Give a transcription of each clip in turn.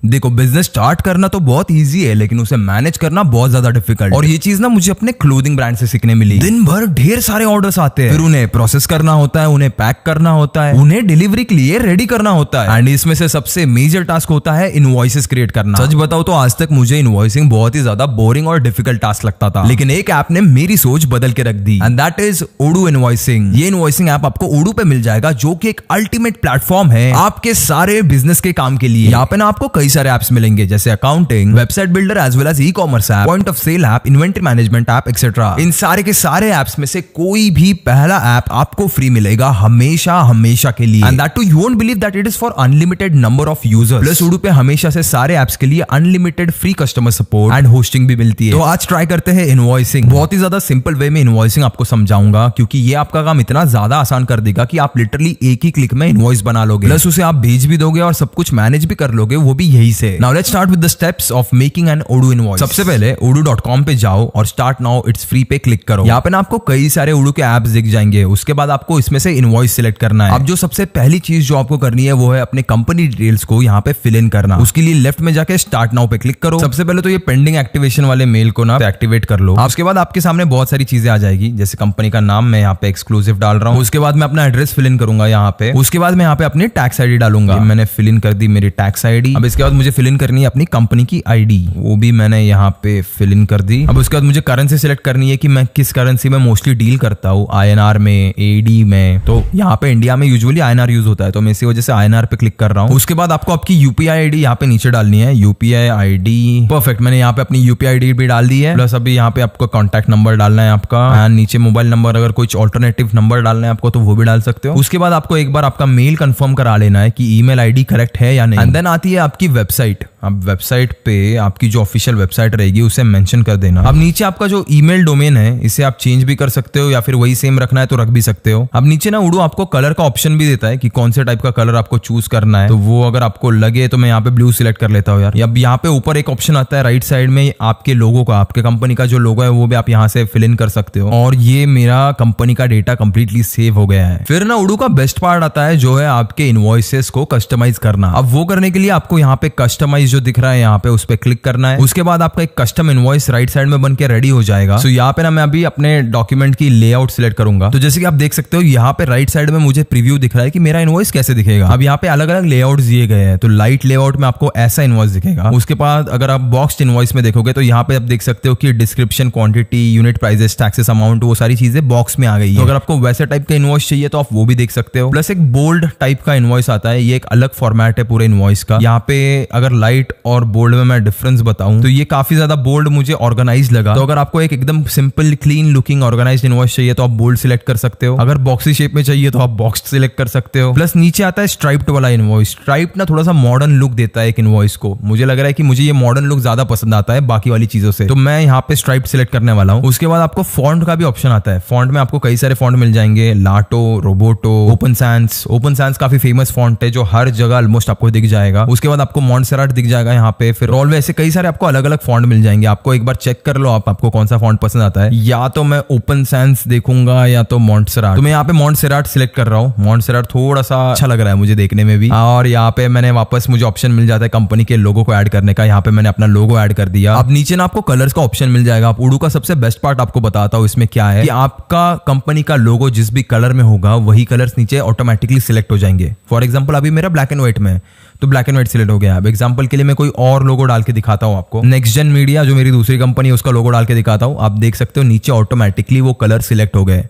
देखो business start करना तो बहुत इजी है, लेकिन उसे मैनेज करना बहुत ज्यादा डिफिकल्ट। और ये चीज ना मुझे अपने क्लोथिंग ब्रांड से सीखने मिली। दिन भर ढेर सारे ऑर्डर्स आते हैं, फिर उन्हें प्रोसेस करना होता है, उन्हें पैक करना होता है, उन्हें डिलीवरी के लिए रेडी करना होता है। एंड इसमें से सबसे मेजर टास्क होता है इनवॉइसेस क्रिएट करना। सच बताओ तो आज तक मुझे इनवॉइसिंग बहुत ही ज्यादा बोरिंग और डिफिकल्ट टास्क लगता था, लेकिन एक ऐप ने मेरी सोच बदल के रख दी, and that is Odu invoicing. ये इनवॉइसिंग ऐप आपको ओडू पे मिल जाएगा, जो कि एक अल्टीमेट प्लेटफॉर्म है आपके सारे बिजनेस के काम के लिए। यहाँ पे ना आपको कई सारे एप्स मिलेंगे, जैसे accounting, website builder, as well as e commerce app, point of sale app, inventory management app etcetera. इन सारे के सारे ऐप्स में से कोई भी पहला ऐप आपको फ्री मिलेगा हमेशा हमेशा के लिए, and that too you won't believe that it is for unlimited number of users. Plus Odoo पे हमेशा से सारे ऐप्स के लिए unlimited free customer support and hosting भी मिलती है। तो आज ट्राई करते हैं इनवॉइसिंग। बहुत ही ज्यादा सिंपल वे में इनवॉइसिंग आपको समझाऊंगा, क्योंकि ये आपका काम इतना ज्यादा आसान कर देगा कि आप लिटरली एक ही क्लिक में इनवॉइस बना लोगे, प्लस उसे आप भेज भी दोगे और सब कुछ मैनेज भी कर लोगे, वो भी यही से। Now let's start with the steps of making an Odoo invoice. सबसे पहले odoo.com पे जाओ और स्टार्ट नाउ इट्स फ्री पे क्लिक करो। यहाँ पे ना आपको कई सारे ओडू के ऐप्स दिख जाएंगे। उसके बाद आपको इसमें से इनवॉइस सिलेक्ट करना है। अब जो सबसे पहली चीज जो आपको करनी है वो है अपने कंपनी डिटेल्स को यहाँ पे फिल इन करना। उसके लिए लेफ्ट में जाके स्टार्ट नाउ पे क्लिक करो। सबसे पहले तो ये पेंडिंग एक्टिवेशन वाले मेल को ना एक्टिवेट कर लो। उसके बाद आपके सामने बहुत सारी चीजें आ जाएगी, जैसे कंपनी का नाम मैं यहाँ पे एक्सक्लूसिव डाल रहा हूँ। उसके बाद मैं अपना एड्रेस फिल इन करूंगा यहाँ पे। उसके बाद मैं यहाँ पे अपनी टैक्स आईडी डालूंगा। मैंने फिल इन कर दी मेरी टैक्स आईडी। अब इसके बाद मुझे फिल इन करनी है अपनी कंपनी की आईडी, वो भी मैंने यहाँ पे फिल इन कर दी। अब उसके बाद मुझे करेंसी सिलेक्ट करनी है कि मैं किस करेंसी में मोस्टली डील करता हूँ, INR में, AD में। तो यहाँ पे इंडिया में यूजुअली INR यूज होता है, तो मैं इसी वजह से INR पे क्लिक कर रहा हूँ। उसके बाद आपको आपकी UPI आईडी यहाँ पे नीचे डालनी है। UPI आईडी परफेक्ट, मैंने यहाँ पे अपनी UPI आईडी भी डाल दी है। प्लस अभी यहाँ पे आपको कॉन्टैक्ट नंबर डालना है आपका, एंड नीचे मोबाइल नंबर, अगर कुछ ऑल्टरनेटिव नंबर डालना है आपको तो वो भी डाल सकते हो। उसके बाद आपको एक बार आपका मेल कंफर्म करा लेना है कि ईमेल आईडी करेक्ट है या नहीं। एंड देन आती है आपकी वेबसाइट। अब वेबसाइट पे आपकी जो ऑफिशियल वेबसाइट रहेगी उसे मेंशन कर देना। अब नीचे आपका जो ईमेल डोमेन है इसे आप चेंज भी कर सकते हो, या फिर वही सेम रखना है तो रख भी सकते हो। अब नीचे ना ओडू आपको कलर का ऑप्शन भी देता है कि कौन से टाइप का कलर आपको चूज करना है, तो वो अगर आपको लगे तो मैं यहाँ पे ब्लू सिलेक्ट कर लेता हूँ यार। अब यहाँ पे ऊपर एक ऑप्शन आता है राइट साइड में, आपके लोगो का, आपके कंपनी का जो लोगो है वो भी आप यहाँ से फिल इन कर सकते हो। और ये मेरा कंपनी का डेटा कंप्लीटली सेव हो गया है। फिर ना ओडू का बेस्ट पार्ट आता है जो है आपके इनवॉइसेस को कस्टमाइज करना। अब वो करने के लिए आपको यहाँ पे कस्टमाइज जो दिख रहा है यहाँ पे उस पे क्लिक करना है। उसके बाद आपका एक कस्टम इनवॉइस राइट साइड में बन के रेडी हो जाएगा। सो यहाँ पे ना मैं अभी अपने डॉक्यूमेंट की लेआउट सिलेक्ट करूंगा। तो जैसे कि आप देख सकते हो यहाँ पे राइट साइड में मुझे प्रीव्यू दिख रहा है कि मेरा इनवॉइस कैसे दिखेगा। अब यहाँ पे अलग अलग लेआउट दिए गए हैं, तो लाइट लेआउट में आपको ऐसा इनवॉइस दिखेगा। उसके बाद अगर आप बॉक्स्ड इनवॉइस में देखोगे तो यहाँ पे आप देख सकते हो कि description, quantity, unit prices, taxes, amount, वो सारी चीजें बॉक्स में आ गई है। तो अगर आपको वैसे टाइप का इनवॉइस चाहिए तो आप वो भी देख सकते हो। प्लस एक बोल्ड टाइप का इनवॉइस आता है, ये एक अलग फॉर्मेट है पूरे इनवॉइस का। यहाँ पे अगर लाइट और बोल्ड में मैं डिफरेंस बताऊं तो ये काफी ज्यादा बोल्ड मुझे ऑर्गेनाइज लगा। तो अगर आपको एक एकदम simple, clean looking organised invoice चाहिए तो आप बोल्ड सिलेक्ट कर सकते हो। अगर बॉक्सी शेप में चाहिए तो आप बॉक्स सिलेक्ट कर सकते हो। प्लस नीचे आता है स्ट्राइप्ड वाला इनवॉइस। स्ट्राइप ना थोड़ा सा मॉडर्न लुक देता है एक इनवॉइस को। मुझे लग रहा है कि मुझे ये मॉडर्न लुक ज्यादा पसंद आता है बाकी वाली चीजों से, तो मैं यहाँ पे स्ट्राइप सिलेक्ट करने वाला हूँ। उसके बाद आपको फॉन्ट का भी ऑप्शन आता है। फॉन्ट में आपको कई सारे फॉन्ट मिल जाएंगे, Lato, Roboto, open sans. Open sans काफी फेमस फॉन्ट है जो हर जगह ऑलमोस्ट आपको दिख जाएगा। उसके बाद आपको मॉन्टसेराट दिख जाएगा यहाँ पे, फिर रॉलवे, ऐसे कई सारे आपको अलग अलग फॉन्ट मिल जाएंगे। आपको एक बार चेक कर लो आपको कौन सा फॉन्ट पसंद आता है। या तो मैं ओपन सैंस देखूंगा या तो मॉन्टसेराट। तो मैं यहाँ पे मॉन्टसेराट सिलेक्ट कर रहा हूँ। मॉन्टसेराट थोड़ा सा अच्छा लग रहा है मुझे देखने में भी। और यहाँ पे मैंने वापस मुझे ऑप्शन मिल जाता है कंपनी के लोगो को ऐड करने का। यहाँ पे मैंने अपना लोगो ऐड कर दिया। अब नीचे ना आपको कलर्स का ऑप्शन मिल जाएगा। आप ओडू का सबसे बेस्ट पार्ट आपको बताता हूँ इसमें क्या है कि आपका कंपनी का लोगो जिस भी कलर में होगा वही कलर्स नीचे ऑटोमेटिकली सिलेक्ट हो जाएंगे। फॉर एग्जाम्पल अभी मेरा ब्लैक एंड व्हाइट में, तो ब्लैक एंड व्हाइट सिलेक्ट हो गया। अब एग्जांपल के लिए मैं कोई और लोगो डाल के दिखाता हूँ आपको। नेक्स्ट जेन मीडिया जो मेरी दूसरी कंपनी है उसका लोगो डाल के दिखाता हूँ। आप देख सकते हो नीचे ऑटोमेटिकली वो कलर सिलेक्ट हो गए।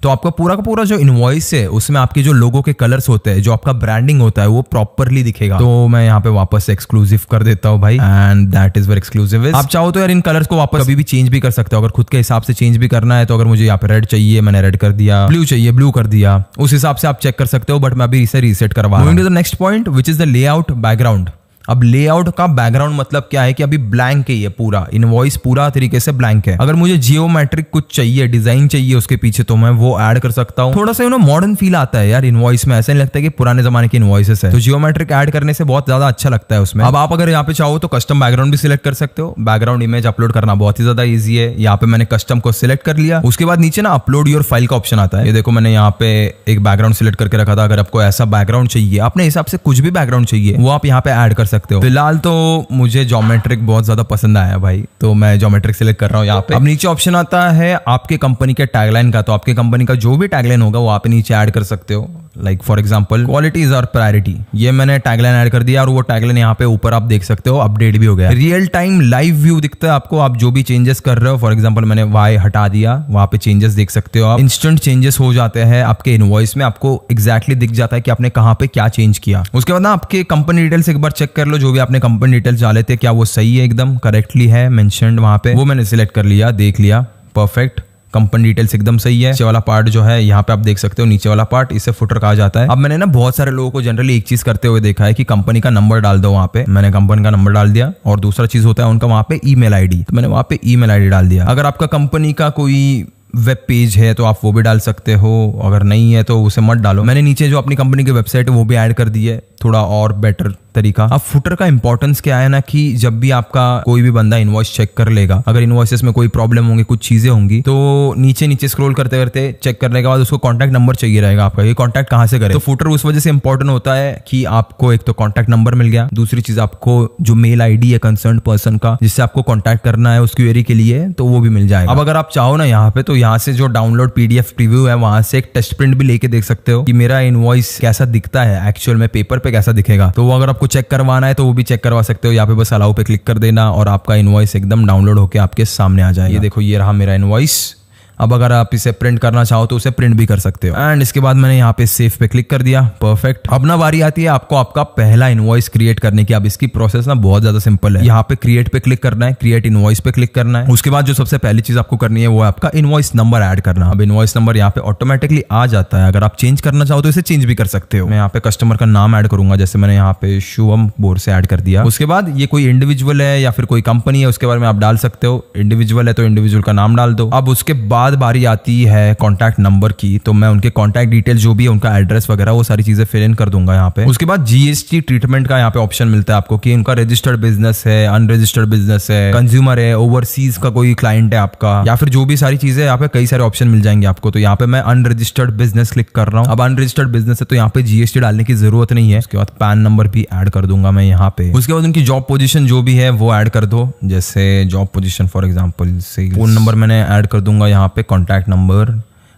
तो आपका पूरा का पूरा जो इनवॉइस है उसमें आपके जो लोगो के कलर्स होते हैं, जो आपका ब्रांडिंग होता है वो प्रॉपरली दिखेगा। तो मैं यहाँ पे वापस एक्सक्लूसिव कर देता हूँ भाई, and that is where exclusive is. आप चाहो तो यार इन कलर्स को वापस कभी भी चेंज भी कर सकते हो, अगर खुद के हिसाब से चेंज भी करना है। तो अगर मुझे यहाँ पे रेड चाहिए मैंने रेड कर दिया, ब्लू चाहिए ब्लू कर दिया, उस हिसाब से आप चेक कर सकते हो। बट मैं अभी इसे रीसेट करवा रहा हूं। Next point which is the layout background. अब लेआउट का बैकग्राउंड मतलब क्या है कि अभी ब्लैंक है, ये पूरा इनवॉइस पूरा तरीके से ब्लैंक है। अगर मुझे जियोमेट्रिक कुछ चाहिए, डिजाइन चाहिए उसके पीछे, तो मैं वो ऐड कर सकता हूँ। थोड़ा सा मॉडर्न फील आता है यार इनवॉइस में, ऐसा नहीं लगता कि पुराने जमाने की इनवॉइसेस है। तो जियोमेट्रिक ऐड करने से बहुत ज्यादा अच्छा लगता है उसमें। अब आप अगर यहाँ पे चाहो तो कस्टम बैकग्राउंड भी सिलेक्ट कर सकते हो। बैकग्राउंड इमेज अपलोड करना बहुत ही ज्यादा ईजी है। यहाँ पे मैंने कस्टम को सिलेक्ट कर लिया। उसके बाद नीचे ना अपलोड योर फाइल का ऑप्शन आता है। ये देखो मैंने यहाँ पे एक बैकग्राउंड सिलेक्ट करके रखा था। अगर आपको ऐसा बैकग्राउंड चाहिए, अपने हिसाब से कुछ भी बैकग्राउंड चाहिए, वो आप यहाँ पे ऐड कर सकते हो। फिलहाल तो मुझे ज्योमेट्रिक बहुत ज्यादा पसंद आया भाई, तो मैं ज्योमेट्रिक सिलेक्ट कर रहा हूँ यहाँ पे। अब नीचे ऑप्शन आता है आपके कंपनी के टैगलाइन का, तो आपके कंपनी का जो भी टैगलाइन होगा वो आप नीचे ऐड कर सकते हो। Like for example quality is our priority, ये मैंने टैगलाइन ऐड कर दिया और वो टैगलाइन यहाँ पे ऊपर आप देख सकते हो अपडेट भी हो गया। रियल टाइम लाइव व्यू दिखता है आपको, आप जो भी चेंजेस कर रहे हो। फॉर एग्जांपल मैंने वाई हटा दिया, वहां पे चेंजेस देख सकते हो आप। इंस्टेंट चेंजेस हो जाते हैं आपके इनवॉइस में, आपको एग्जैक्टली दिख जाता है कि आपने कहाँ पे क्या चेंज किया। उसके बाद ना आपके कंपनी डिटेल्स एक बार चेक कर लो, जो भी आपने कंपनी डिटेल्स डाले थे क्या वो सही है, एकदम करेक्टली है मेंशन्ड वहां पे। वो मैंने सिलेक्ट कर लिया, देख लिया, परफेक्ट। कंपनी डिटेल्स एकदम सही है। नीचे वाला पार्ट जो है यहाँ पे आप देख सकते हो, नीचे वाला पार्ट इसे फुटर कहा जाता है। अब मैंने ना बहुत सारे लोगों को जनरली एक चीज करते हुए देखा है कि कंपनी का नंबर डाल दो वहां पे। मैंने कंपनी का नंबर डाल दिया और दूसरा चीज होता है उनका वहां पे ईमेल आईडी, तो मैंने वहां पे ईमेल आईडी डाल दिया। अगर आपका कंपनी का कोई वेब पेज है तो आप वो भी डाल सकते हो, अगर नहीं है तो उसे मत डालो। मैंने नीचे जो अपनी कंपनी की वेबसाइट है वो भी ऐड कर दी है, थोड़ा और बेटर तरीका। अब फुटर का इंपॉर्टेंस क्या है ना कि जब भी आपका कोई भी बंदा इनवॉइस चेक कर लेगा, अगर इनवॉइसेस में कोई प्रॉब्लम होंगी, कुछ चीजें होंगी, तो नीचे नीचे स्क्रॉल करते करते चेक करने के बाद उसको कॉन्टैक्ट नंबर चाहिए रहेगा आपका, ये कॉन्टैक्ट कहाँ से करे। तो फुटर उस वजह से इंपॉर्टेंट होता है कि आपको एक तो कॉन्टैक्ट नंबर मिल गया, दूसरी चीज आपको जो मेल आईडी है कंसर्न पर्सन का जिससे आपको कॉन्टैक्ट करना है उस क्वेरी के लिए, तो वो भी मिल जाएगा। अब अगर आप चाहो ना यहाँ पे, तो यहाँ से जो डाउनलोड पीडीएफ प्रीव्यू है वहां से एक टेस्ट प्रिंट भी लेके देख सकते हो कि मेरा इनवॉइस कैसा दिखता है एक्चुअल में, पेपर पे कैसा दिखेगा। तो वो अगर आपको चेक करवाना है तो वो भी चेक करवा सकते हो। यहाँ पे बस अलाउ पे क्लिक कर देना और आपका इनवॉइस एकदम डाउनलोड होके आपके सामने आ जाएगा। ये देखो, ये रहा मेरा इनवॉइस। अब अगर आप इसे प्रिंट करना चाहो तो उसे प्रिंट भी कर सकते हो। एंड इसके बाद मैंने यहाँ पे सेव पे क्लिक कर दिया, परफेक्ट। अब ना बारी आती है आपको आपका पहला इनवॉइस क्रिएट करने की। अब इसकी प्रोसेस ना बहुत ज्यादा सिंपल है। यहाँ पे क्रिएट पे क्लिक करना है, क्रिएट इनवॉइस पे क्लिक करना है। उसके बाद जो सबसे पहली चीज आपको करनी है वो है आपका इनवॉइस नंबर ऐड करना। अब इनवॉइस नंबर यहाँ पे ऑटोमेटिकली आ जाता है, अगर आप चेंज करना चाहो तो इसे चेंज भी कर सकते हो। मैं यहाँ पे कस्टमर का नाम ऐड करूंगा, जैसे मैंने यहाँ पे शुभम बोर से ऐड कर दिया। उसके बाद ये कोई इंडिविजुअल है या फिर कोई कंपनी है उसके बारे में आप डाल सकते हो। इंडिविजुअल है तो इंडिविजुअल का नाम डाल दो। अब उसके बाद बारी आती है कॉन्टैक्ट नंबर की, तो मैं उनके कॉन्टैक्ट डिटेल जो भी है, उनका एड्रेस वगैरह वो सारी चीजें फिल इन कर दूंगा यहाँ पे। उसके बाद जीएसटी ट्रीटमेंट का यहाँ पे ऑप्शन मिलता है आपको कि उनका रजिस्टर्ड बिजनेस है, अनरजिस्टर्ड बिजनेस है, कंज्यूमर है, ओवरसीज का कोई क्लाइंट है आपका, या फिर जो भी सारी चीजें, यहाँ पे कई सारे ऑप्शन मिल जाएंगे आपको। तो यहाँ पे मैं अनरजिस्टर्ड बिजनेस क्लिक कर रहा हूँ। अब अनरजिस्टर्ड बिजनेस है तो यहाँ पे जीएसटी डालने की जरूरत नहीं है। उसके बाद पैन नंबर भी ऐड कर दूंगा मैं यहाँ पे। उसके बाद उनकी जॉब पोजीशन जो भी है वो ऐड कर दो, जैसे जॉब पोजीशन फॉर एग्जांपल से फोन नंबर मैंने ऐड कर दूंगा यहाँ पे, कॉन्टैक्ट नंबर,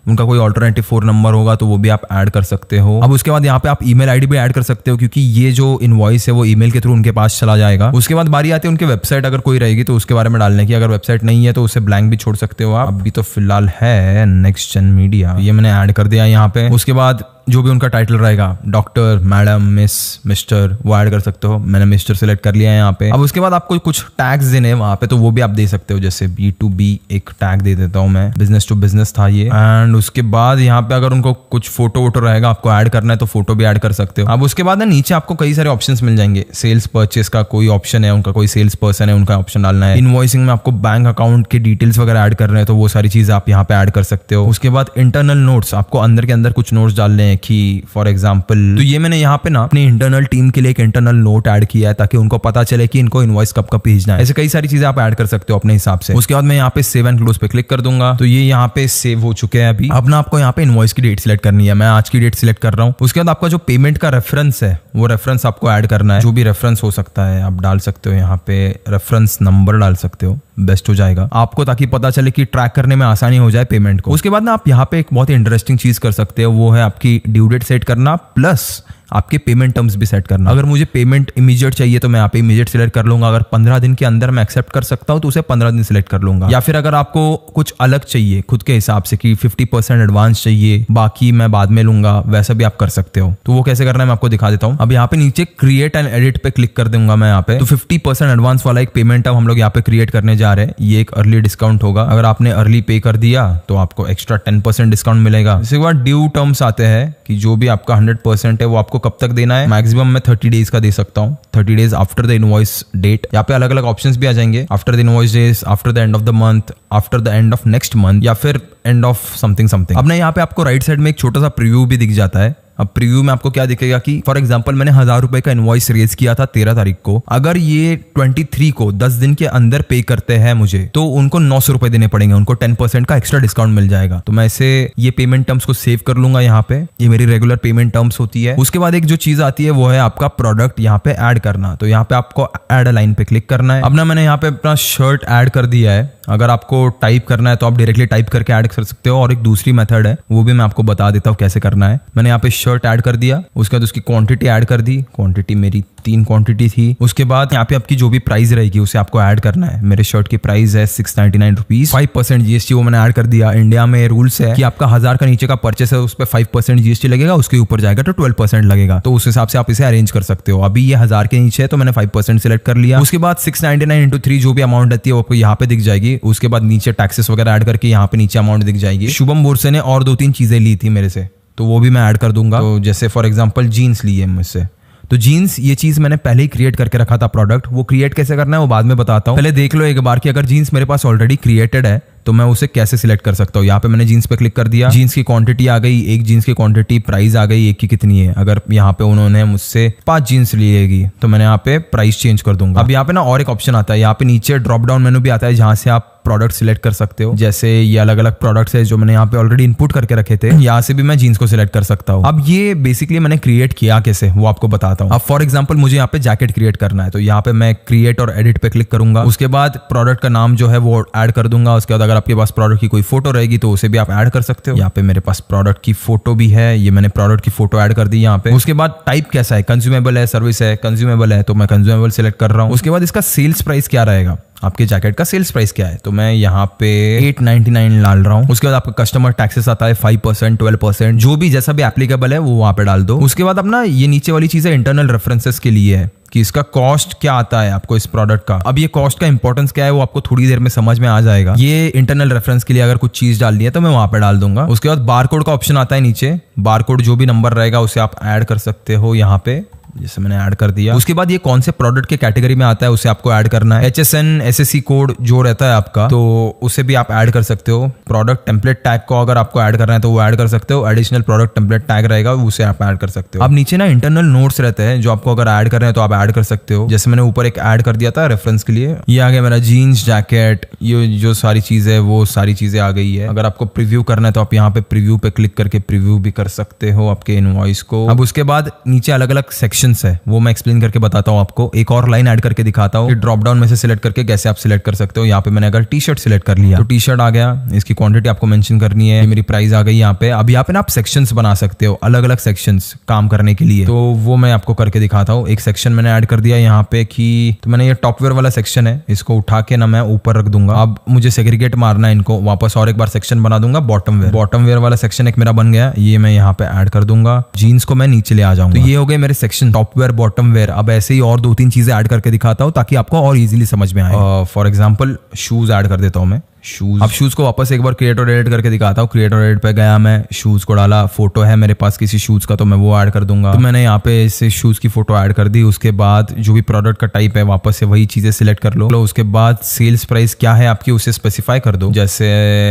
उनका कोई ऑल्टरनेटिव फोन नंबर होगा तो वो भी आप ऐड कर सकते हो। अब उसके बाद यहाँ पे आप ईमेल आईडी भी ऐड कर सकते हो, क्योंकि ये जो इनवॉइस है वो ईमेल के थ्रू उनके पास चला जाएगा। उसके बाद बारी आती है उनके वेबसाइट अगर कोई रहेगी तो उसके बारे में डालने की। अगर वेबसाइट नहीं है तो उसे ब्लैंक भी छोड़ सकते हो आप। अभी तो फिलहाल है नेक्स्ट जेन मीडिया, ये मैंने ऐड कर दिया यहाँ पे। उसके बाद जो भी उनका टाइटल रहेगा, डॉक्टर, मैडम, मिस, मिस्टर, वो ऐड कर सकते हो। मैंने मिस्टर सिलेक्ट कर लिया है यहाँ पे। अब उसके बाद आपको कुछ टैग्स देने हैं वहां पे, तो वो भी आप दे सकते हो, जैसे B2B एक टैग दे देता हूँ मैं, बिजनेस टू बिजनेस था ये। एंड उसके बाद यहाँ पे अगर उनको कुछ फोटो वोटो रहेगा आपको ऐड करना है तो फोटो भी ऐड कर सकते हो। अब उसके बाद ना नीचे आपको कई सारे ऑप्शंस मिल जाएंगे। सेल्स परचेस का कोई ऑप्शन है, उनका कोई सेल्स पर्सन है, उनका ऑप्शन डालना है। इनवॉइसिंग में आपको बैंक अकाउंट के डिटेल्स वगैरह ऐड करने हैं तो वो सारी चीज आप यहाँ पे ऐड कर सकते हो। उसके बाद इंटरनल नोट्स, आपको अंदर के अंदर कुछ नोट्स डालने हैं कि फॉर एग्जाम्पल, तो ये मैंने यहाँ पे ना अपनी इंटरनल टीम के लिए एक इंटरनल नोट ऐड किया है ताकि उनको पता चले कि इनको इनवॉइस कब कब भेजना है। ऐसे कई सारी चीजें आप ऐड कर सकते हो अपने हिसाब से। उसके बाद मैं यहाँ पे सेव एंड क्लोज पे क्लिक कर दूंगा, तो ये यहाँ पे सेव हो चुके हैं अभी। अब ना आपको यहाँ पे इनवॉइस की डेट सिलेक्ट करनी है, मैं आज की डेट सिलेक्ट कर रहा हूँ। उसके बाद आपका जो पेमेंट का रेफरेंस है वो रेफरेंस आपको ऐड करना है, जो भी रेफरेंस हो सकता है आप डाल सकते हो। यहाँ पे रेफरेंस नंबर डाल सकते हो, बेस्ट हो जाएगा आपको, ताकि पता चले कि ट्रैक करने में आसानी हो जाए पेमेंट को। उसके बाद ना आप यहाँ पे एक बहुत ही इंटरेस्टिंग चीज कर सकते हो, वो है आपकी ड्यू डेट सेट करना प्लस आपके पेमेंट टर्म्स भी सेट करना। अगर मुझे पेमेंट इमीडिएट चाहिए तो मैं यहाँ पे इमीडिएट सिलेक्ट कर लूंगा। अगर 15 दिन के अंदर मैं एक्सेप्ट कर सकता हूँ तो उसे 15 दिन सिलेक्ट कर लूंगा। या फिर अगर आपको कुछ अलग चाहिए खुद के हिसाब से कि 50% एडवांस चाहिए, बाकी मैं बाद में लूंगा, वैसा भी आप कर सकते हो। तो वो कैसे करना है मैं आपको दिखा देता हूँ। अब यहाँ पे नीचे क्रिएट एंड एडिट पे क्लिक कर दूंगा मैं यहाँ पे। तो 50% एडवांस वाला एक पेमेंट अब हम लोग यहाँ पे क्रिएट करने जा रहे हैं। ये एक अर्ली डिस्काउंट होगा, अगर आपने अर्ली पे कर दिया तो आपको एक्स्ट्रा 10% डिस्काउंट मिलेगा। इसके बाद ड्यू टर्म्स आते हैं कि जो भी आपका 100% है वो आपको कब तक देना है। मैक्सिमम मैं 30 डेज का दे सकता हूँ, 30 days after the invoice date. यहाँ पे अलग अलग ऑप्शंस भी आ जाएंगे, after the invoice days, after the end of the month, after the end of next month, या फिर एंड ऑफ समथिंग समथिंग। अब ना यहाँ पे आपको राइट साइड में एक छोटा सा प्रीव्यू भी दिख जाता है अब प्रीव्यू में आपको क्या दिखेगा कि फॉर एग्जांपल मैंने 1000 रुपए का इनवॉइस रेज किया था 13 तारीख को, अगर ये 23 को 10 दिन के अंदर पे करते हैं मुझे, तो उनको 900 रुपए देने पड़ेंगे, उनको 10% का एक्स्ट्रा डिस्काउंट मिल जाएगा। तो मैं इसे ये पेमेंट टर्म्स को सेव कर लूंगा यहाँ पे, ये मेरी रेगुलर पेमेंट टर्म्स होती है। उसके बाद एक जो चीज आती है वो है आपका प्रोडक्ट यहाँ पे ऐड करना। तो यहाँ पे आपको ऐड अ लाइन पे क्लिक करना है। अब ना मैंने यहाँ पे अपना शर्ट ऐड कर दिया है। अगर आपको टाइप करना है तो आप डायरेक्टली टाइप करके ऐड कर सकते हो, और एक दूसरी मेथड है वो भी मैं आपको बता देता हूँ कैसे करना है। मैंने यहाँ पे शर्ट ऐड कर दिया, उसके बाद उसकी क्वांटिटी ऐड कर दी, क्वांटिटी मेरी 3 क्वांटिटी थी। उसके बाद यहाँ पे आपकी जो भी प्राइस रहेगी उसे आपको ऐड करना है। मेरे शर्ट की प्राइस है 699 रुपीज, 5% जीएसटी वो मैंने ऐड कर दिया। इंडिया में रूल्स है कि आपका 1000 का नीचे का परचेस है उस पर 5% जीएसटी लगेगा, उसके ऊपर जाएगा तो 12% लगेगा। तो उस हिसाब से आप इसे अरेंज कर सकते हो। अभी ये 1000 के नीचे है तो मैंने 5% सिलेक्ट कर लिया। उसके बाद 699 इंटू 3 जो भी अमाउंट रहती है वो आपको यहाँ पे दिख जाएगी। उसके बाद नीचे टैक्सेस वगैरह ऐड करके यहाँ पे नीचे अमाउंट दिख जाएगी। शुभम बोरसे ने और 2-3 चीजें ली थी मेरे से, तो वो भी मैं ऐड कर दूंगा। तो जैसे फॉर एग्जांपल जीन्स लिए मुझसे, तो जीन्स ये चीज मैंने पहले ही क्रिएट करके रखा था प्रोडक्ट। वो क्रिएट कैसे करना है वो बाद में बताता हूँ, पहले देख लो एक बार कि अगर जीन्स मेरे पास ऑलरेडी क्रिएटेड है तो मैं उसे कैसे सिलेक्ट कर सकता हूँ। यहाँ पे मैंने जीन्स पे क्लिक कर दिया, जीन्स की क्वांटिटी आ गई, एक जीन्स की क्वांटिटी, प्राइस आ गई एक की कितनी है। अगर यहाँ पे उन्होंने मुझसे 5 जीन्स लिएगी तो मैंने यहाँ पे प्राइस चेंज कर दूंगा। अब यहाँ पे ना और एक ऑप्शन आता है, यहाँ पे नीचे ड्रॉप डाउन मेनू भी आता है जहाँ से आप प्रोडक्ट सिलेक्ट कर सकते हो। जैसे ये अलग अलग प्रोडक्ट्स है जो मैंने यहाँ पे ऑलरेडी इनपुट करके रखे थे, यहाँ से भी मैं जीन्स को सिलेक्ट कर सकता हूँ। अब ये बेसिकली मैंने क्रिएट किया कैसे वो आपको बताता हूँ। अब फॉर एग्जांपल मुझे यहाँ पे जैकेट क्रिएट करना है, तो यहाँ पे मैं क्रिएट और एडिट पे क्लिक करूंगा। उसके बाद प्रोडक्ट का नाम जो है वो ऐड कर दूंगा। उसके बाद अगर आपके पास प्रोडक्ट की कोई फोटो रहेगी तो उसे भी आप ऐड कर सकते हो। यहाँ पे मेरे पास प्रोडक्ट की फोटो भी है, ये मैंने प्रोडक्ट की फोटो ऐड कर दी यहाँ पे। उसके बाद टाइप कैसा है, कंज्यूमेबल है, सर्विस है, कंज्यूमेबल है, तो मैं कंज्यूमेबल सिलेक्ट कर रहा हूँ। उसके बाद इसका सेल्स प्राइस क्या रहेगा, आपके जैकेट का सेल्स प्राइस क्या है, तो मैं यहाँ पे 899 डाल रहा हूँ। उसके बाद आपका कस्टमर टैक्सेस आता है 5%, 12%, जो भी जैसा भी एप्लीकेबल है वो वहां पे डाल दो। उसके बाद अपना ये नीचे वाली चीज है इंटरनल रेफरेंसेस के लिए है कि इसका कॉस्ट क्या आता है आपको इस प्रोडक्ट का। अब ये कॉस्ट का इंपॉर्टेंस क्या है वो आपको थोड़ी देर में समझ में आ जाएगा। ये इंटरनल रेफरेंस के लिए अगर कुछ चीज डालनी है तो मैं वहां पे डाल दूंगा। उसके बाद बारकोड का ऑप्शन आता है नीचे, बारकोड जो भी नंबर रहेगा उसे आप ऐड कर सकते हो यहाँ पे, जैसे मैंने ऐड कर दिया। उसके बाद ये कौन से प्रोडक्ट के कैटेगरी में आता है उसे आपको ऐड करना है। HSN SSC कोड जो रहता है आपका तो उसे भी आप ऐड कर सकते हो। प्रोडक्ट टेम्पलेट टैग को अगर आपको ऐड करना है तो वो ऐड कर सकते हो। एडिशनल प्रोडक्ट टेम्पलेट टैग रहेगा उसे आप ऐड कर सकते हो। अब नीचे ना इंटरनल नोट्स रहते हैं जो आपको अगर ऐड कर रहे हैं तो आप ऐड कर सकते हो। जैसे मैंने ऊपर एक ऐड कर दिया था रेफरेंस के लिए, ये आ गया मेरा जीन्स, जैकेट, ये जो सारी चीजें वो सारी चीजें आ गई है। अगर आपको प्रीव्यू करना है तो आप यहाँ पे प्रीव्यू पे क्लिक करके प्रीव्यू भी कर सकते हो आपके इनवॉइस को। अब उसके बाद नीचे अलग अलग सेक्शंस है वो मैं एक्सप्लेन करके बताता हूँ आपको। एक और लाइन ऐड करके दिखाता हूँ, ड्रॉप डाउन में से सिलेक्ट करके कैसे आप सिलेक्ट कर सकते हो। यहाँ पे मैंने अगर टी शर्ट सिलेक्ट कर लिया तो टी शर्ट आ गया, इसकी क्वांटिटी आपको मेंशन करनी है, मेरी प्राइस आ गई यहाँ पे। अब यहाँ पे ना आप सेक्शंस बना सकते हो, अलग अलग सेक्शंस काम करने के लिए, तो वो मैं आपको करके दिखाता हूँ। एक सेक्शन मैंने ऐड कर दिया यहाँ पे कि तो मैंने ये टॉपवेयर वाला सेक्शन है, इसको उठा के ना मैं ऊपर रख दूंगा। अब मुझे सेग्रीगेट मारना है इनको, वापस और एक बार सेक्शन बना दूंगा बॉटम वेयर। बॉटम वेयर वाला सेक्शन एक मेरा बन गया, ये मैं यहाँ पे ऐड कर दूंगा। जीन्स को मैं नीचे ले आ जाऊंगा। तो ये हो गए मेरे section top wear, bottom wear. अब ऐसे ही और 2-3 चीजें ऐड करके दिखाता हूँ ताकि आपको और इजीली समझ में आए। फॉर एग्जांपल शूज ऐड कर देता हूँ मैं, शूज। अब शूज को वापस एक बार क्रिएट और एडिट करके दिखाता हूँ। क्रिएट और एडिट पे गया, मैं शूज को डाला, फोटो है मेरे पास किसी शूज का तो मैं वो ऐड कर दूंगा। तो मैंने यहाँ पे इस शूज की फोटो ऐड कर दी। उसके बाद जो भी प्रोडक्ट का टाइप है वापस से वही चीजें सिलेक्ट कर लो। उसके बाद सेल्स प्राइस क्या है आपकी उसे स्पेसिफाई कर दो। जैसे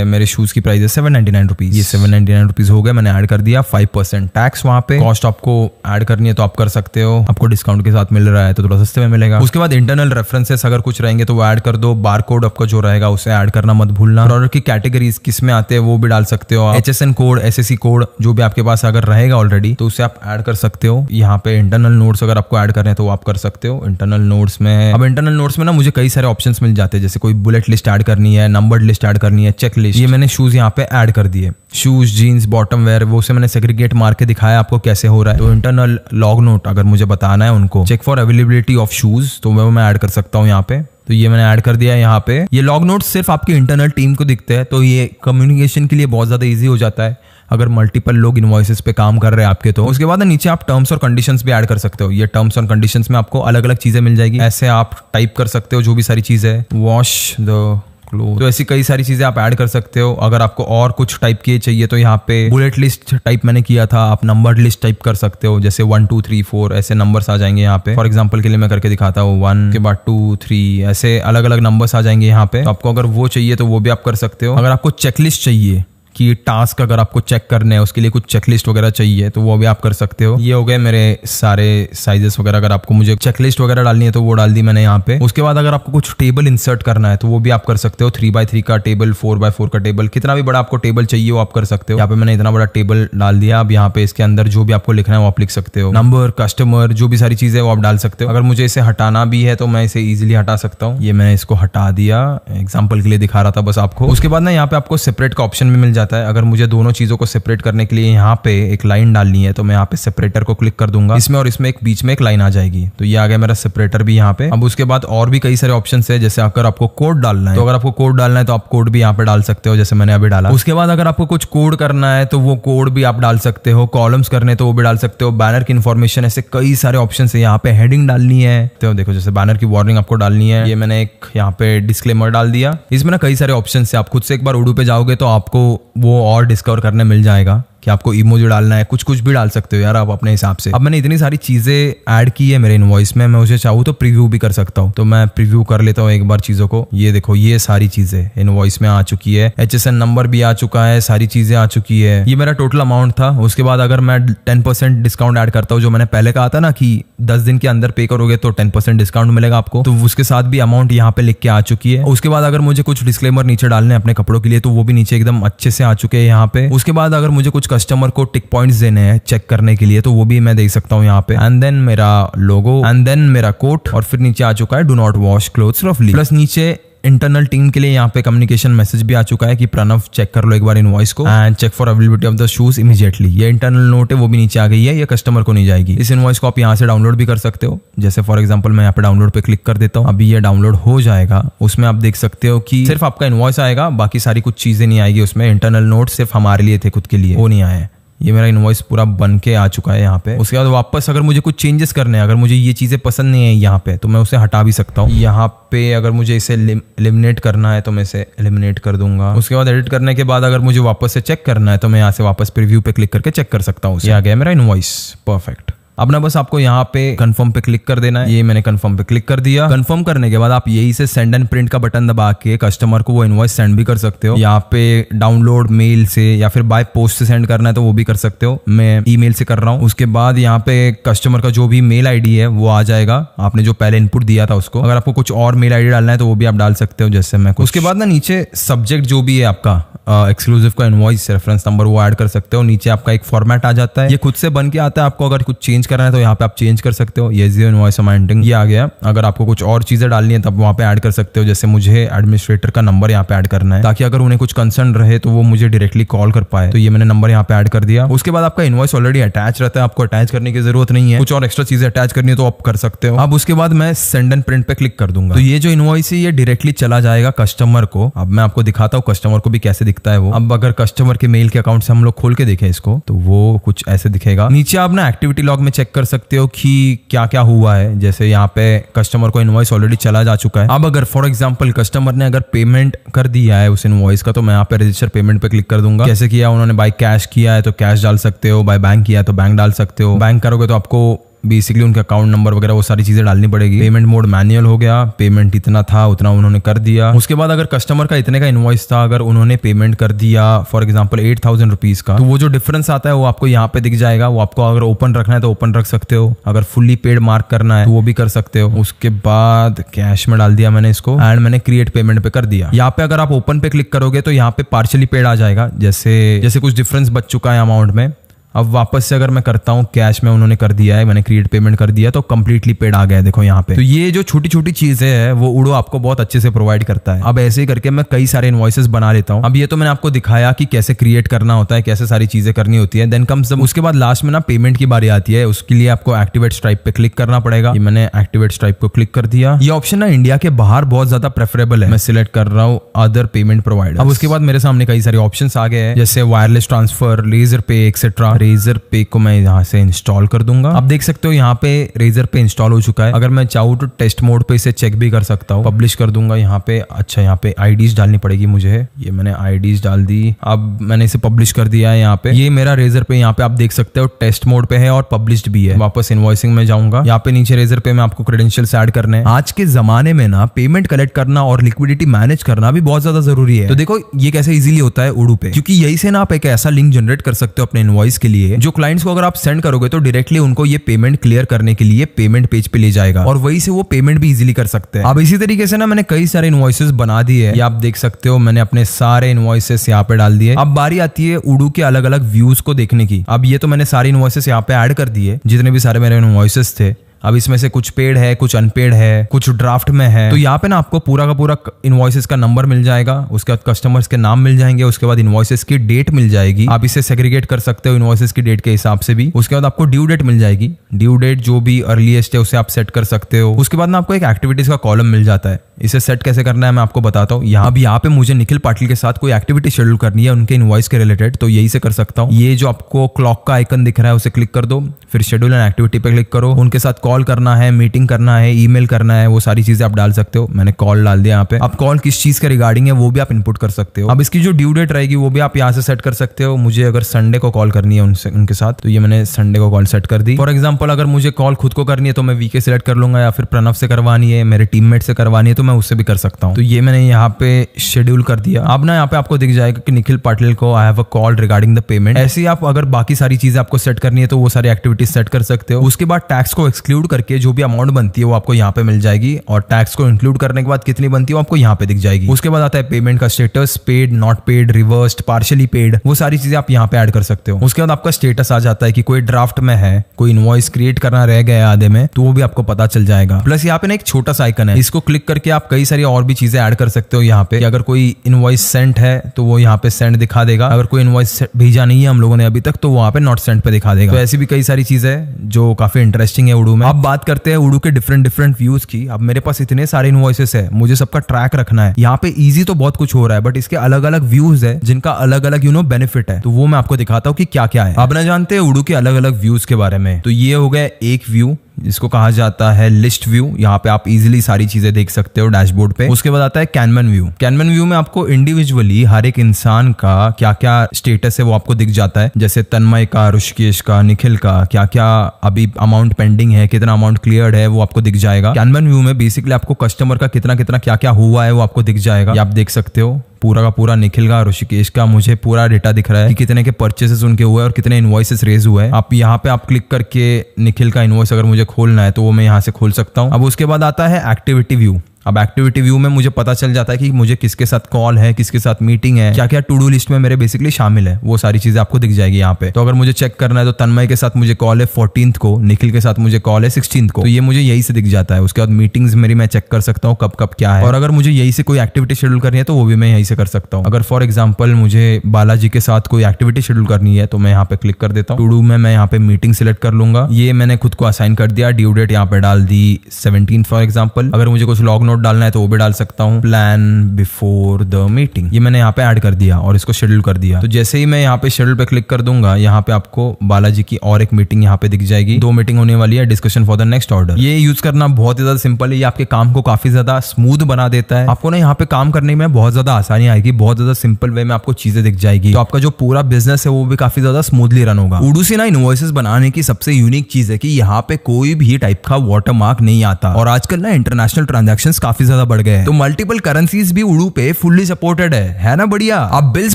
मेरे शूज की प्राइस है 799 रुपीज, ये 799 रुपीज हो गए, मैंने ऐड कर दिया। 5% टैक्स वहाँ पे, कॉस्ट आपको ऐड करनी है तो आप कर सकते हो, आपको डिस्काउंट के साथ मिल रहा है तो थोड़ा सस्ते में मिलेगा। उसके बाद इंटरनल रेफरेंसेस अगर कुछ रहेंगे तो वो ऐड कर दो। बारकोड आपका जो रहेगा उसे ऐड करना मत भूलना। प्रोडक्ट कैटेगरीज किस में आते हैं वो भी डाल सकते हो। HSN कोड, SSC कोड जो भी आपके पास अगर रहेगा ऑलरेडी तो उसे आप ऐड कर सकते हो। यहाँ पे इंटरनल नोट्स अगर आपको ऐड करने हैं तो वो आप कर सकते हो इंटरनल नोट्स में। अब इंटरनल नोट्स में ना मुझे कई सारे ऑप्शंस मिल जाते हैं, जैसे कोई बुलेट लिस्ट ऐड करनी है, नंबर्ड लिस्ट ऐड करनी है, चेक लिस्ट। ये मैंने शूज यहाँ पे ऐड कर दिए, शूज, जीन्स, बॉटम वेयर, वो से मैंने सेग्रीगेट मार के दिखाया आपको कैसे हो रहा है। तो इंटरनल लॉग नोट अगर मुझे बताना है उनको, check for availability of shoes, तो वो मैं ऐड कर सकता हूँ यहाँ पे। तो ये मैंने ऐड कर दिया है यहाँ पे। ये लॉग नोट्स सिर्फ आपकी इंटरनल टीम को दिखते हैं, तो ये कम्युनिकेशन के लिए बहुत ज्यादा इजी हो जाता है अगर मल्टीपल लोग इनवॉइसेस पे काम कर रहे हैं आपके। तो उसके बाद नीचे आप टर्म्स और कंडीशंस भी ऐड कर सकते हो। ये टर्म्स और कंडीशंस में आपको अलग अलग चीजें मिल जाएगी, ऐसे आप टाइप कर सकते हो जो भी सारी चीजें, वॉश द क्लोथ, तो ऐसी कई सारी चीजें आप ऐड कर सकते हो। अगर आपको और कुछ टाइप किए चाहिए तो यहाँ पे बुलेट लिस्ट टाइप मैंने किया था, आप नंबर्ड लिस्ट टाइप कर सकते हो, जैसे 1 2 3 4 ऐसे नंबर्स आ जाएंगे यहाँ पे। फॉर एग्जांपल के लिए मैं करके दिखाता हूँ, 1 के बाद 2 3 ऐसे अलग अलग नंबर्स आ जाएंगे यहाँ पे। तो आपको अगर वो चाहिए तो वो भी आप कर सकते हो। अगर आपको चेकलिस्ट चाहिए कि टास्क अगर आपको चेक करने हैं उसके लिए कुछ चेकलिस्ट वगैरह चाहिए तो वो भी आप कर सकते हो। ये हो गए मेरे सारे साइजेस वगैरह, अगर आपको मुझे चेकलिस्ट वगैरह डालनी है तो वो डाल दी मैंने यहाँ पे। उसके बाद अगर आपको कुछ टेबल इंसर्ट करना है तो वो भी आप कर सकते हो, 3x3 का टेबल, 4x4 का टेबल, कितना भी बड़ा आपको टेबल चाहिए वो आप कर सकते हो। यहाँ पे मैंने इतना बड़ा टेबल डाल दिया। अब यहाँ पे इसके अंदर जो भी आपको लिखना है वो आप लिख सकते हो, नंबर, कस्टमर, जो भी सारी चीजें वो आप डाल सकते हो। अगर मुझे इसे हटाना भी है तो मैं इसे इजीली हटा सकता हूँ। ये मैं इसको हटा दिया, एग्जांपल के लिए दिखा रहा था बस आपको। उसके बाद ना यहाँ पे आपको सेपरेट का ऑप्शन भी मिल जाता है। अगर मुझे दोनों चीजों को सेपरेट करने के लिए यहाँ पे एक लाइन डालनी है तो मैं यहाँ पे सेपरेटर को क्लिक कर दूंगा, इसमें और इसमें एक बीच में एक लाइन आ जाएगी। तो ये आ गया मेरा सेपरेटर भी यहाँ पे। अब उसके बाद और भी कई सारे ऑप्शन है, जैसे अगर आपको कोड डालना है तो अगर आपको कोड डालना है तो आप कोड भी यहाँ पे डाल सकते हो, जैसे मैंने अभी डाला। उसके बाद अगर आपको कुछ कोड करना है तो वो कोड भी आप डाल सकते हो, कॉलम्स करने तो वो भी डाल सकते हो, बैनर की इन्फॉर्मेशन, ऐसे कई सारे ऑप्शन है। यहाँ पे हेडिंग डालनी है तो देखो जैसे बैनर की वार्निंग आपको डालनी है, ये मैंने एक यहाँ पे डिस्क्लेमर डाल दिया। इसमें ना कई सारे ऑप्शन है, आप खुद से एक बार उडू पे जाओगे तो आपको वो और डिस्कवर करने मिल जाएगा कि आपको इमोजी डालना है, कुछ कुछ भी डाल सकते हो यार आप अपने हिसाब से। अब मैंने इतनी सारी चीजें ऐड की है मेरे इनवॉइस में, मैं उसे चाहूँ तो प्रीव्यू भी कर सकता हूँ। तो मैं प्रीव्यू कर लेता हूँ एक बार चीजों को। ये देखो ये सारी चीजें इनवॉइस में आ चुकी है, HSN नंबर भी आ चुका है, सारी चीजें आ चुकी है। ये मेरा टोटल अमाउंट था। उसके बाद अगर मैं 10% डिस्काउंट ऐड करता हूँ, जो मैंने पहले कहा था ना कि 10 दिन के अंदर पे करोगे तो 10% डिस्काउंट मिलेगा आपको, तो उसके साथ भी अमाउंट यहाँ पे लिख के आ चुकी है। उसके बाद अगर मुझे कुछ डिस्क्लेमर नीचे डालने अपने कपड़ों के लिए तो वो भी नीचे एकदम अच्छे से आ चुके हैं यहाँ पे। उसके बाद अगर मुझे कुछ कस्टमर को टिक पॉइंट्स देने हैं चेक करने के लिए तो वो भी मैं दे सकता हूँ यहाँ पे। एंड देन मेरा लोगो, एंड देन मेरा कोट, और फिर नीचे आ चुका है डू नॉट वॉश क्लोथ्स रफली। प्लस नीचे इंटरनल टीम के लिए यहाँ पे कम्युनिकेशन मैसेज भी आ चुका है कि प्रणव चेक कर लो एक बार इनवॉइस को and check for availability of the shoes immediately. ये इंटरनल नोट है वो भी नीचे आ गई है, ये कस्टमर को नहीं जाएगी। इस इनवॉइस को आप यहाँ से डाउनलोड भी कर सकते हो, जैसे फॉर एग्जांपल मैं यहाँ पे डाउनलोड पे क्लिक कर देता हूँ। अभी ये डाउनलोड हो जाएगा। उसमें आप देख सकते हो कि सिर्फ आपका इनवॉइस आएगा, बाकी सारी कुछ चीजें नहीं आएगी उसमें। इंटरनल नोट सिर्फ हमारे लिए थे खुद के लिए, वो नहीं आए। ये मेरा इनवॉइस पूरा बन के आ चुका है यहाँ पे। उसके बाद वापस अगर मुझे कुछ चेंजेस करने हैं, अगर मुझे ये चीजें पसंद नहीं है यहाँ पे तो मैं उसे हटा भी सकता हूँ। यहाँ पे अगर मुझे इसे एलिमिनेट करना है तो मैं इसे एलिमिनेट कर दूंगा। उसके बाद एडिट करने के बाद अगर मुझे वापस से चेक करना है तो मैं यहाँ से वापस प्रीव्यू पे क्लिक करके चेक कर सकता हूँ। ये आ गया मेरा इनवॉइस, परफेक्ट। अब ना बस आपको यहाँ पे कंफर्म पे क्लिक कर देना है। ये मैंने कंफर्म पे क्लिक कर दिया। कंफर्म करने के बाद आप यही से सेंड एंड प्रिंट का बटन दबा के कस्टमर को वो इनवॉइस सेंड भी कर सकते हो। यहाँ पे डाउनलोड मेल से या फिर बाय पोस्ट से सेंड करना है तो वो भी कर सकते हो। मैं ईमेल से कर रहा हूँ। उसके बाद यहाँ पे कस्टमर का जो भी मेल आईडी है वो आ जाएगा, आपने जो पहले इनपुट दिया था उसको। अगर आपको कुछ और मेल आईडी डालना है तो वो भी आप डाल सकते हो, जैसे मैं। उसके बाद ना नीचे सब्जेक्ट जो भी है आपका एक्सक्लूसिव का इनवॉइस रेफरेंस नंबर वो ऐड कर सकते हो। नीचे आपका एक फॉर्मेट आ जाता है, ये खुद से बन के आता है। आपको अगर कुछ चेंज करना है तो यहाँ पे आप चेंज कर सकते हो। ये जीरो इनवॉइस अमाउंटिंग ये आ गया। अगर आपको कुछ और चीजें डालनी है तब वहाँ पे ऐड कर सकते हो, जैसे मुझे एडमिनिस्ट्रेटर का नंबर यहाँ पे ऐड करना है ताकि अगर उन्हें कुछ कंसर्न रहे तो वो मुझे डायरेक्टली कॉल कर पाए। तो ये मैंने नंबर यहाँ पे ऐड कर दिया। उसके बाद आपका इनवॉइस ऑलरेडी अटैच रहता है, आपको अटैच करने की जरूरत नहीं है। कुछ और एक्स्ट्रा चीजें अटैच करनी है तो आप कर सकते हो। अब उसके बाद मैं सेंड एंड प्रिंट पे क्लिक कर दूंगा तो ये जो इनवॉइस है ये डायरेक्टली चला जाएगा कस्टमर को। अब मैं आपको दिखाता हूँ कस्टमर को भी कैसे दिखता है वो। अब अगर कस्टमर के मेल के अकाउंट से हम लोग खोल के देखें इसको तो वो कुछ ऐसे दिखेगा। नीचे आप ना एक्टिविटी लॉग में चेक कर सकते हो कि क्या क्या हुआ है। जैसे यहाँ पे कस्टमर को इनवॉइस ऑलरेडी चला जा चुका है। अब अगर फॉर एग्जांपल कस्टमर ने अगर पेमेंट कर दिया है उस इनवॉइस का तो मैं यहाँ पे रजिस्टर पेमेंट पे क्लिक कर दूंगा। कैसे किया, उन्होंने बाय कैश किया है तो कैश डाल सकते हो, बाय बैंक किया है तो बैंक डाल सकते हो। बैंक करोगे तो आपको बेसिकली उनके अकाउंट नंबर वगैरह वो सारी चीजें डालनी पड़ेगी। पेमेंट मोड मैनुअल हो गया, पेमेंट इतना था उतना उन्होंने कर दिया। उसके बाद अगर कस्टमर का इतने का इनवॉइस था, अगर उन्होंने पेमेंट कर दिया फॉर एग्जांपल 8,000 रुपीज का, तो वो जो डिफरेंस आता है वो आपको यहाँ पे दिख जाएगा। वो आपको अगर ओपन रखना है तो ओपन रख सकते हो, अगर फुल्ली पेड मार्क करना है तो वो भी कर सकते हो। उसके बाद कैश में डाल दिया मैंने इसको एंड मैंने क्रिएट पेमेंट पे कर दिया। यहाँ पे अगर आप ओपन पे क्लिक करोगे तो यहाँ पे पार्शियली पेड आ जाएगा, जैसे कुछ डिफरेंस बच चुका है अमाउंट में। अब वापस से अगर मैं करता हूँ कैश में उन्होंने कर दिया है, मैंने क्रिएट पेमेंट कर दिया तो कंप्लीटली पेड आ गया। देखो यहाँ पे तो ये जो छोटी छोटी चीजें है वो उडो आपको बहुत अच्छे से प्रोवाइड करता है। अब ऐसे ही करके मैं कई सारे इनवॉइसेस बना लेता हूँ। अब ये तो मैंने आपको दिखाया कि कैसे क्रिएट करना होता है, कैसे सारी चीजें करनी होती है। देन कम्स उसके बाद लास्ट में ना पेमेंट की बारी आती है। उसके लिए आपको एक्टिवेट स्ट्राइप पे क्लिक करना पड़ेगा। ये मैंने एक्टिवेट स्ट्राइप को क्लिक कर दिया। ये ऑप्शन ना इंडिया के बाहर बहुत ज्यादा प्रेफरेबल है। मैं सिलेक्ट कर रहा हूँ अदर पेमेंट प्रोवाइडर। अब उसके बाद मेरे सामने कई सारे ऑप्शंस आ गए हैं, जैसे वायरलेस ट्रांसफर, लेजर पे एक्सेट्रा। रेजर पे को मैं यहाँ से इंस्टॉल कर दूंगा। आप देख सकते हो यहाँ पे रेजर पे इंस्टॉल हो चुका है। अगर मैं चाहूँ तो टेस्ट मोड पे इसे चेक भी कर सकता हूँ। पब्लिश कर दूंगा यहाँ पे। अच्छा, यहाँ पे आईडीज डालनी पड़ेगी मुझे। ये मैंने आईडीज डाल दी। अब मैंने इसे पब्लिश कर दिया है। यहाँ पे ये मेरा रेजर पे यहाँ पे आप देख सकते हो टेस्ट मोड पे है और पब्लिश्ड भी है। वापस इनवॉइसिंग में जाऊंगा। यहाँ पे नीचे रेजर पे में आपको क्रेडेंशियल्स ऐड करने हैं। आज के जमाने में ना पेमेंट कलेक्ट करना और लिक्विडिटी मैनेज करना भी बहुत ज्यादा जरूरी है। तो देखो ये कैसे इजीली होता है उडू पे, क्योंकि यही से ना आप एक ऐसा लिंक जनरेट कर सकते हो अपने इनवॉइस के लिए जो क्लाइंट्स को अगर आप सेंड करोगे तो डायरेक्टली उनको ये पेमेंट क्लियर करने के लिए पेमेंट पेज पे ले जाएगा और वही से वो पेमेंट भी इजीली कर सकते हैं। अब इसी तरीके से ना मैंने कई सारे इनवॉइसेस बना दिए हैं। ये आप देख सकते हो मैंने अपने सारे इनवॉइसेस यहाँ पे डाल दिए। अब बारी आती है उडू के अलग अलग व्यूज को देखने की। अब ये तो मैंने सारे इनवॉइसेस यहाँ पे ऐड कर दिए, जितने भी सारे मेरे इनवॉइसेस थे। अब इसमें से कुछ पेड है, कुछ अनपेड है, कुछ ड्राफ्ट में है। तो यहाँ पे ना आपको पूरा का पूरा इनवॉइसेस का नंबर मिल जाएगा, उसके बाद कस्टमर्स के नाम मिल जाएंगे, उसके बाद इनवॉइसेस की डेट मिल जाएगी। आप इसे सेग्रीगेट कर सकते हो इनवॉइसेस की डेट के हिसाब से भी। उसके बाद आपको ड्यू डेट मिल जाएगी। ड्यू डेट जो भी अर्लीस्ट है उसे आप सेट कर सकते हो। उसके बाद ना आपको एक एक्टिविटीज का कॉलम मिल जाता है। इसे सेट कैसे करना है मैं आपको बताता हूँ। यहाँ पे मुझे निखिल पाटिल के साथ कोई एक्टिविटी शेड्यूल करनी है उनके इनवॉइस के रिलेटेड, तो यही से कर सकता हूँ। ये जो आपको क्लॉक का आइकन दिख रहा है उसे क्लिक कर दो, फिर शेड्यूल एंड एक्टिविटी पे क्लिक करो। उनके साथ कॉल करना है, मीटिंग करना है, ईमेल करना है, वो सारी चीजें आप डाल सकते हो। मैंने कॉल डाल दिया यहाँ पे। अब कॉल किस चीज के रिगार्डिंग है वो भी आप इनपुट कर सकते हो। अब इसकी जो ड्यू डेट रहेगी वो भी आप यहाँ से सेट कर सकते हो। मुझे अगर संडे को कॉल करनी है उनके साथ, तो ये मैंने संडे को कॉल सेट कर दी। फॉर एग्जाम्पल अगर मुझे कॉल खुद को करनी है तो मैं वीके सिलेक्ट कर लूंगा, या फिर प्रणव से करवानी है, मेरे टीममेट से करवानी है तो मैं उससे भी कर सकता हूँ। तो ये मैंने यहाँ पे शेड्यूल कर दिया। अब ना यहाँ पे आपको दिख जाएगा कि निखिल पाटिल को I have a call regarding the payment. ऐसे ही आप अगर बाकी सारी चीजें आपको सेट करनी है तो वो सारी एक्टिविटीज सेट कर सकते हो। उसके बाद टैक्स को एक्सक्लूड करके जो भी अमाउंट बनती है वो आपको यहाँ पे मिल जाएगी, और टैक्स को इंक्लूड करने के बाद कितनी बनती है वो आपको यहाँ पे दिख जाएगी। उसके बाद आता है पेमेंट का status, paid, not paid, reversed, partially paid, वो सारी चीजें आप यहाँ पे ऐड कर सकते हो। उसके बाद आपका स्टेटस आ जाता है कि कोई ड्राफ्ट में है, कोई इनवॉइस क्रिएट करना रह गया है आधे में, तो वो भी आपको पता चल जाएगा। प्लस यहाँ पे ना एक छोटा सा आइकन है, इसको क्लिक करके आप कई सारी और भी चीजें ऐड कर सकते हो यहाँ पे। अगर कोई इनवॉइस सेंड है तो वो यहाँ पे सेंड दिखा देगा। अगर कोई इनवॉइस भेजा नहीं है हम लोगों ने अभी तक, तो वहाँ पे नॉट सेंड पे दिखा देगा। तो ऐसी भी कई सारी चीजें जो काफी इंटरेस्टिंग है उडू में। अब बात करते हैं उडू के डिफरेंट व्यूज की। अब मेरे पास इतने सारे इनवॉइसेस है, मुझे सबका ट्रैक रखना है। यहाँ पे इजी तो बहुत कुछ हो रहा है, बट इसके अलग अलग व्यूज है जिनका अलग अलग बेनिफिट है। तो वो मैं आपको दिखाता हूँ कि क्या क्या है। अब ना जानते हैं उडू के अलग अलग व्यूज के बारे में। तो ये हो गया एक व्यू जिसको कहा जाता है लिस्ट व्यू। यहाँ पे आप इजीली सारी चीजें देख सकते हो डैशबोर्ड पे। उसके बाद आता है कैनवन व्यू। कैनवन व्यू में आपको इंडिविजुअली हर एक इंसान का क्या क्या स्टेटस है वो आपको दिख जाता है। जैसे तन्मय का, ऋषिकेश का, निखिल का क्या क्या अभी अमाउंट पेंडिंग है, कितना अमाउंट क्लियर्ड है वो आपको दिख जाएगा। कैनवन व्यू में बेसिकली आपको कस्टमर का कितना कितना क्या क्या हुआ है वो आपको दिख जाएगा। ये आप देख सकते हो पूरा का पूरा निखिल का, ऋषिकेश का मुझे पूरा डेटा दिख रहा है कि कितने के परचेसेस उनके हुए और कितने इनवॉइसेस रेज हुए हैं। आप यहाँ पे आप क्लिक करके निखिल का इनवॉइस अगर मुझे खोलना है तो वो मैं यहाँ से खोल सकता हूँ। अब उसके बाद आता है एक्टिविटी व्यू। अब एक्टिविटी व्यू में मुझे पता चल जाता है कि मुझे किसके साथ कॉल है, किसके साथ मीटिंग है, क्या क्या टू डू लिस्ट में मेरे बेसिकली शामिल है, वो सारी चीजें आपको दिख जाएगी यहाँ पे। तो अगर मुझे चेक करना है तो तन्मय के साथ मुझे कॉल है 14th को, निखिल के साथ मुझे कॉल है 16th को, तो ये मुझे यही से दिख जाता है। उसके बाद मीटिंग्स मेरी मैं चेक कर सकता हूँ कब कब क्या है, और अगर मुझे यही से कोई एक्टिविटी शेड्यूल करनी है तो वो भी मैं यही से कर सकता हूँ। अगर फॉर एग्जाम्पल मुझे बालाजी के साथ कोई एक्टिविटी शेड्यूल करनी है तो मैं यहाँ पे क्लिक कर देता हूँ। टू डू में मैं यहाँ पे मीटिंग सिलेक्ट कर लूंगा। ये मैंने खुद को असाइन कर दिया। ड्यू डेट यहाँ पे डाल दी 17 फॉर एग्जाम्पल। अगर मुझे कुछ लॉग नोट डालना है तो वो भी डाल सकता हूँ। प्लान बिफोर द मीटिंग, ये मैंने यहाँ पे ऐड कर दिया और इसको शेड्यूल कर दिया। तो जैसे ही मैं यहाँ पे शेड्यूल पे क्लिक कर दूंगा, यहाँ पे आपको बालाजी की और एक मीटिंग यहाँ पे दिख जाएगी। 2 मीटिंग होने वाली है, discussion for the next order. ये यूज करना बहुत ही ज्यादा सिंपल है। ये आपके काम को काफी ज्यादा स्मूथ बना देता है। आपको ना यहाँ पे काम करने में बहुत ज्यादा आसानी आएगी, बहुत ज्यादा सिंपल वे में आपको चीजें दिख जाएगी। तो आपका जो पूरा बिजनेस है वो भी काफी ज्यादा स्मूथली रन होगा। उडू से ना इनवॉइसेस बनाने की सबसे यूनिक चीज है कि यहाँ पे कोई भी टाइप का वाटरमार्क नहीं आता, और आजकल ना इंटरनेशनल ट्रांजैक्शंस काफी ज्यादा बढ़ गए हैं, तो मल्टीपल करेंसीज भी उडू पे फुल्ली सपोर्टेड है ना बढ़िया। अब बिल्स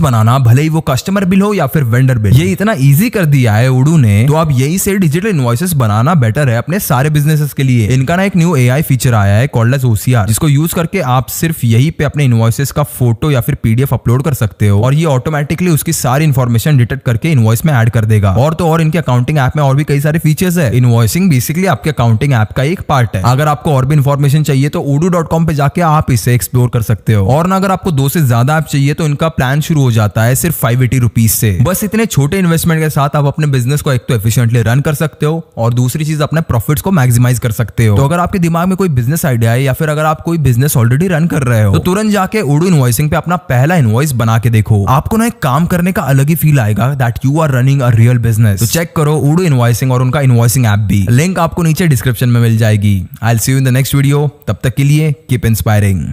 बनाना, भले ही वो कस्टमर बिल हो या फिर वेंडर बिल, ये इतना इजी कर दिया है उडू ने। तो अब यही से डिजिटल इनवॉइसेस बनाना बेटर है अपने सारे बिजनेसेस के लिए। इनका ना एक न्यू एआई फीचर आया है कॉल्ड एज OCR, जिसको यूज करके आप सिर्फ यही पे अपने इनवॉइसेस का फोटो या फिर PDF अपलोड कर सकते हो, और ये ऑटोमेटिकली उसकी सारी इन्फॉर्मेशन डिटेक्ट करके इनवॉइस में ऐड कर देगा। और तो और इनके अकाउंटिंग ऐप में और भी कई सारे फीचर्स है। इनवॉइसिंग बेसिकली आपके अकाउंटिंग ऐप का एक पार्ट है। अगर आपको और भी इन्फॉर्मेशन चाहिए तो udu udo.com पे जाके आप इसे एक्सप्लोर कर सकते हो। और ना अगर आपको 2 से ज्यादा ऐप चाहिए तो इनका प्लान शुरू हो जाता है सिर्फ 580 रुपीज से। बस इतने छोटे इन्वेस्टमेंट के साथ आप अपने बिजनेस को एक तो एफिशिएंटली रन कर सकते हो और दूसरी चीज अपने प्रॉफिट्स को मैक्सिमाइज कर सकते हो। तो अगर आपके दिमाग में कोई बिजनेस आइडिया है या फिर अगर आप कोई बिजनेस ऑलरेडी रन कर रहे हो तो तुरंत जाके उडो इनवॉइसिंग पे अपना पहला इनवॉइस बना के देखो। आपको ना एक काम करने का अलग ही फील आएगा that you are running a real business. तो चेक करो उडो इनवॉइसिंग और उनका इनवॉइसिंग ऐप भी, लिंक आपको नीचे डिस्क्रिप्शन में मिल जाएगी। I will see you in the next video, तब तक के लिए कीप इंस्पायरिंग।